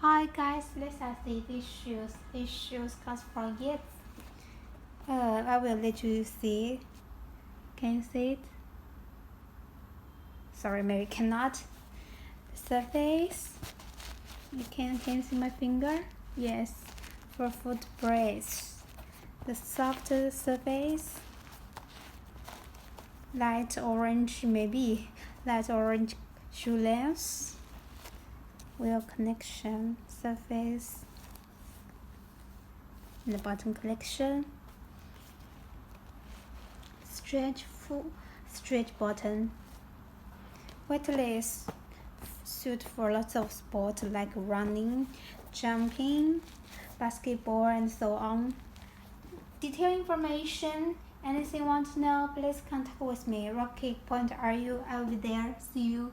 Hi guys, let's see these shoes. These shoes cost from Yeezy. I will let you see. Can you see it? Sorry, maybe cannot. The surface. Can you see my finger? Yes, for foot brace. The soft surface. Light orange, maybe light orange shoe length. Wheel connection surface. And the bottom collection. Stretch bottom. Weightless, suit for lots of sports like running, jumping, basketball, and so on. Detailed information. Anything you want to know, please contact with me. Rocky Point, are you? I'll be there. See you.